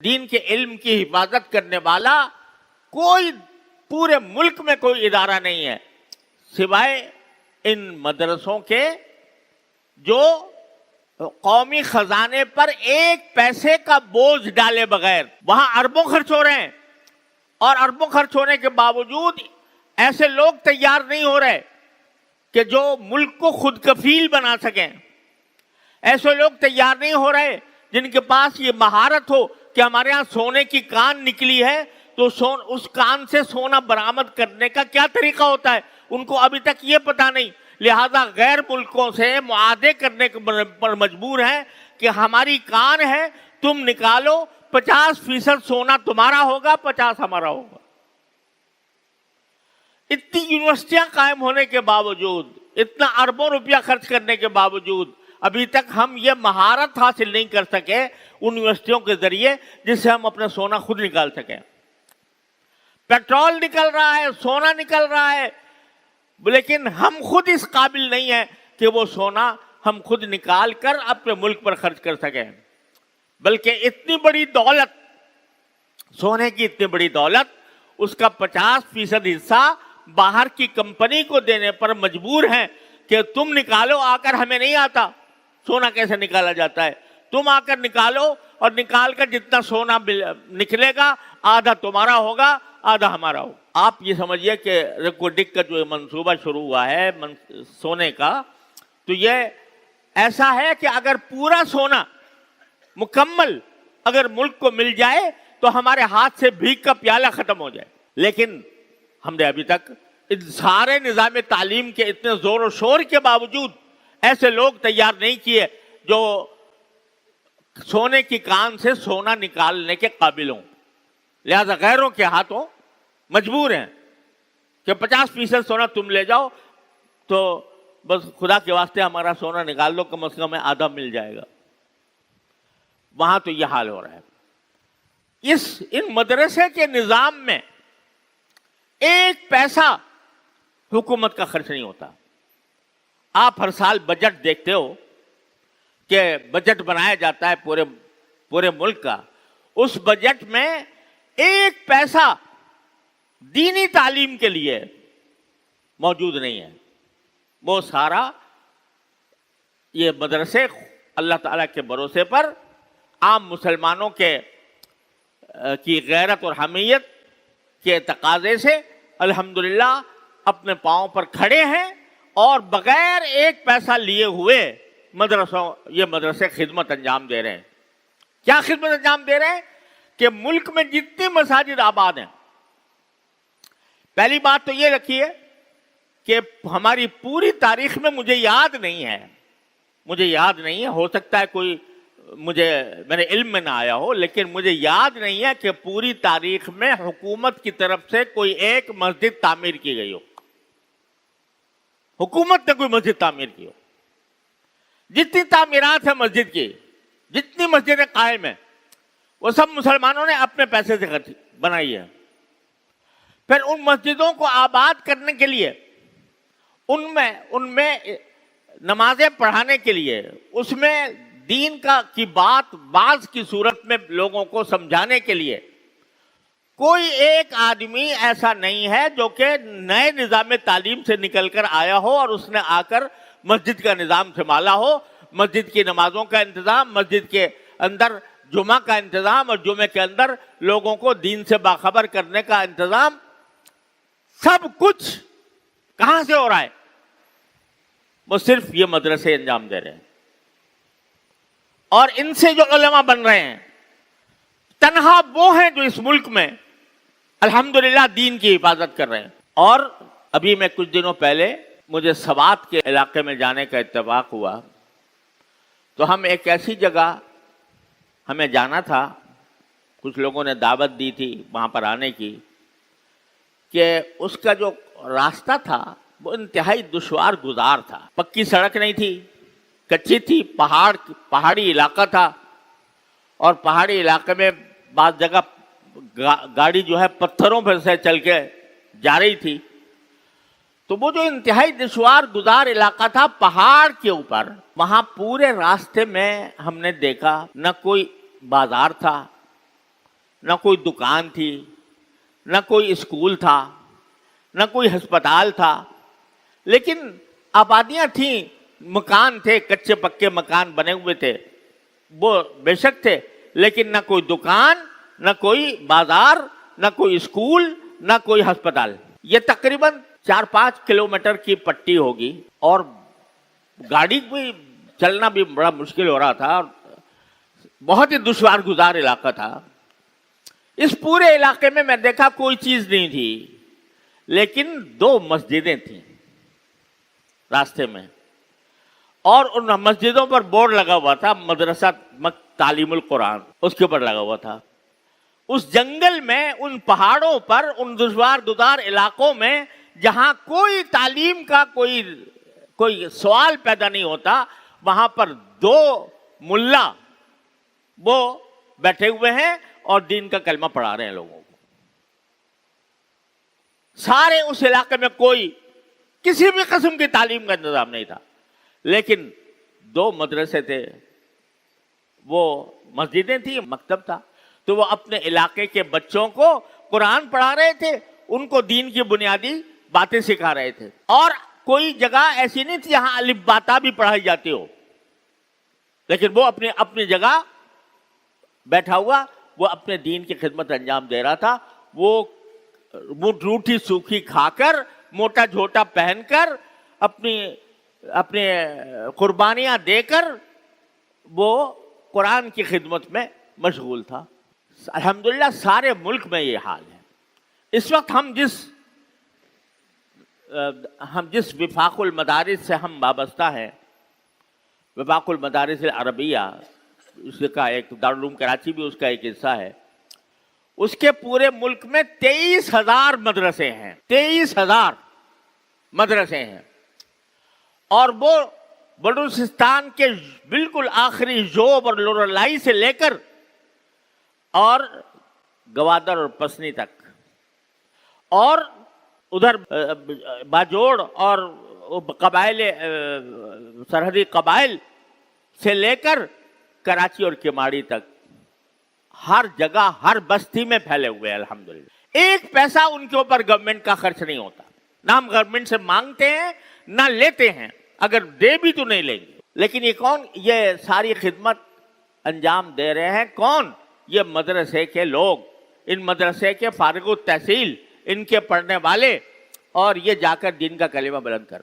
دین کے علم کی حفاظت کرنے والا کوئی پورے ملک میں کوئی ادارہ نہیں ہے سوائے ان مدرسوں کے جو قومی خزانے پر ایک پیسے کا بوجھ ڈالے بغیر وہاں اربوں خرچ ہو رہے ہیں، اور اربوں خرچ ہونے کے باوجود ایسے لوگ تیار نہیں ہو رہے کہ جو ملک کو خود کفیل بنا سکیں، ایسے لوگ تیار نہیں ہو رہے جن کے پاس یہ مہارت ہو کہ ہمارے ہاں سونے کی کان نکلی ہے تو اس کان سے سونا برآمد کرنے کا کیا طریقہ ہوتا ہے، ان کو ابھی تک یہ پتا نہیں، لہذا غیر ملکوں سے معاہدے کرنے پر مجبور ہیں کہ ہماری کان ہے، تم نکالو، 50% سونا تمہارا ہوگا، 50 ہمارا ہوگا۔ اتنی یونیورسٹیاں قائم ہونے کے باوجود، اتنا اربوں روپیہ خرچ کرنے کے باوجود ابھی تک ہم یہ مہارت حاصل نہیں کر سکے ان یونیورسٹیوں کے ذریعے جس سے ہم اپنا سونا خود نکال سکیں۔ پیٹرول نکل رہا ہے، سونا نکل رہا ہے، لیکن ہم خود اس قابل نہیں ہیں کہ وہ سونا ہم خود نکال کر اپنے ملک پر خرچ کر سکیں، بلکہ اتنی بڑی دولت، سونے کی اتنی بڑی دولت، اس کا 50% حصہ باہر کی کمپنی کو دینے پر مجبور ہیں کہ تم نکالو آ کر، ہمیں نہیں آتا سونا کیسے نکالا جاتا ہے، تم آ کر نکالو، اور نکال کر جتنا سونا نکلے گا آدھا تمہارا ہوگا، آدھا ہمارا ہوگا۔ آپ یہ سمجھیے کہ ریکوڈک کا جو منصوبہ شروع ہوا ہے سونے کا، تو یہ ایسا ہے کہ اگر پورا سونا مکمل اگر ملک کو مل جائے تو ہمارے ہاتھ سے بھیک کا پیالہ ختم ہو جائے، لیکن ہم نے ابھی تک ان سارے نظام تعلیم کے اتنے زور و شور کے باوجود ایسے لوگ تیار نہیں کیے جو سونے کی کان سے سونا نکالنے کے قابل ہوں، لہذا غیروں کے ہاتھوں مجبور ہیں کہ 50% سونا تم لے جاؤ، تو بس خدا کے واسطے ہمارا سونا نکال لو، کم از کم آدھا مل جائے گا۔ وہاں تو یہ حال ہو رہا ہے۔ ان مدرسے کے نظام میں ایک پیسہ حکومت کا خرچ نہیں ہوتا۔ آپ ہر سال بجٹ دیکھتے ہو کہ بجٹ بنایا جاتا ہے پورے ملک کا، اس بجٹ میں ایک پیسہ دینی تعلیم کے لیے موجود نہیں ہے۔ وہ سارا یہ مدرسے اللہ تعالیٰ کے بھروسے پر عام مسلمانوں کی غیرت اور حمیت کے تقاضے سے الحمدللہ اپنے پاؤں پر کھڑے ہیں، اور بغیر ایک پیسہ لیے ہوئے یہ مدرسے خدمت انجام دے رہے ہیں۔ کیا خدمت انجام دے رہے ہیں؟ کہ ملک میں جتنی مساجد آباد ہیں، پہلی بات تو یہ رکھیے کہ ہماری پوری تاریخ میں مجھے یاد نہیں ہے، ہو سکتا ہے کوئی میرے علم میں نہ آیا ہو، لیکن مجھے یاد نہیں ہے کہ پوری تاریخ میں حکومت کی طرف سے کوئی ایک مسجد تعمیر کی گئی ہو، حکومت نے کوئی مسجد تعمیر کی ہو۔ جتنی تعمیرات ہیں مسجد کی، جتنی مسجدیں قائم ہیں، وہ سب مسلمانوں نے اپنے پیسے سے بنائی ہے۔ پھر ان مسجدوں کو آباد کرنے کے لیے، ان میں نمازیں پڑھانے کے لیے، اس میں دین کی بات بعض کی صورت میں لوگوں کو سمجھانے کے لیے کوئی ایک آدمی ایسا نہیں ہے جو کہ نئے نظام تعلیم سے نکل کر آیا ہو اور اس نے آ کر مسجد کا نظام سنبھالا ہو، مسجد کی نمازوں کا انتظام، مسجد کے اندر جمعہ کا انتظام، اور جمعے کے اندر لوگوں کو دین سے باخبر کرنے کا انتظام، سب کچھ کہاں سے ہو رہا ہے؟ وہ صرف یہ مدرسے انجام دے رہے ہیں، اور ان سے جو علماء بن رہے ہیں تنہا وہ ہیں جو اس ملک میں الحمدللہ دین کی حفاظت کر رہے ہیں۔ اور ابھی میں کچھ دنوں پہلے مجھے سوات کے علاقے میں جانے کا اتفاق ہوا، تو ہم ایک ایسی جگہ ہمیں جانا تھا، کچھ لوگوں نے دعوت دی تھی وہاں پر آنے کی، کہ اس کا جو راستہ تھا وہ انتہائی دشوار گزار تھا، پکی سڑک نہیں تھی، کچی تھی، پہاڑی علاقہ تھا، اور پہاڑی علاقے میں بعض جگہ گاڑی جو ہے پتھروں پر سے چل کے جا رہی تھی۔ تو وہ جو انتہائی دشوار گزار علاقہ تھا پہاڑ کے اوپر، وہاں پورے راستے میں ہم نے دیکھا نہ کوئی بازار تھا، نہ کوئی دکان تھی، نہ کوئی اسکول تھا، نہ کوئی ہسپتال تھا، لیکن آبادیاں تھیں، مکان تھے، کچے پکے مکان بنے ہوئے تھے، وہ بے شک تھے، لیکن نہ کوئی دکان، نہ کوئی بازار، نہ کوئی اسکول، نہ کوئی ہسپتال۔ یہ تقریباً 4-5 کلومیٹر کی پٹی ہوگی، اور گاڑی بھی چلنا بھی بڑا مشکل ہو رہا تھا، اور بہت ہی دشوار گزار علاقہ تھا۔ اس پورے علاقے میں دیکھا کوئی چیز نہیں تھی، لیکن 2 مسجدیں تھیں راستے میں، اور ان مسجدوں پر بورڈ لگا ہوا تھا، مدرسہ تعلیم القرآن، اس کے اوپر لگا ہوا تھا۔ اس جنگل میں، ان پہاڑوں پر، ان دشوار گزار علاقوں میں جہاں کوئی تعلیم کا کوئی سوال پیدا نہیں ہوتا، وہاں پر 2 ملا وہ بیٹھے ہوئے ہیں اور دین کا کلمہ پڑھا رہے ہیں لوگوں کو۔ سارے اس علاقے میں کوئی کسی بھی قسم کی تعلیم کا انتظام نہیں تھا، لیکن 2 مدرسے تھے، وہ مسجدیں تھیں، مکتب تھا، تو وہ اپنے علاقے کے بچوں کو قرآن پڑھا رہے تھے، ان کو دین کی بنیادی باتیں سکھا رہے تھے۔ اور کوئی جگہ ایسی نہیں تھی جہاں الف باتا بھی پڑھائی جاتی ہو، لیکن وہ اپنی جگہ بیٹھا ہوا، وہ اپنے دین کی خدمت انجام دے رہا تھا۔ وہ روٹی سوکھی کھا کر، موٹا جھوٹا پہن کر، اپنے قربانیاں دے کر وہ قرآن کی خدمت میں مشغول تھا۔ الحمدللہ سارے ملک میں یہ حال ہے۔ اس وقت ہم جس وفاق المدارس سے ہم وابستہ ہیں، وفاق المدارس العربیہ، اس کا ایک دارالعلوم کراچی بھی اس کا ایک حصہ ہے، اس کے پورے ملک میں 23,000 مدرسے ہیں، 23,000 مدرسے ہیں، اور وہ بلوچستان کے بالکل آخری جوب اور لورالائی سے لے کر اور گوادر اور پسنی تک، اور ادھر باجوڑ اور قبائل، سرحدی قبائل سے لے کر کراچی اور کیماڑی تک، ہر جگہ، ہر بستی میں پھیلے ہوئے ہیں الحمدللہ۔ ایک پیسہ ان کے اوپر گورنمنٹ کا خرچ نہیں ہوتا، نہ ہم گورنمنٹ سے مانگتے ہیں نہ لیتے ہیں، اگر دے بھی تو نہیں لیں گے۔ لیکن یہ ساری خدمت انجام دے رہے ہیں کون؟ یہ مدرسے کے لوگ، ان مدرسے کے فارغ التحصیل، ان کے پڑھنے والے، اور یہ جا کر دین کا کلمہ بلند کر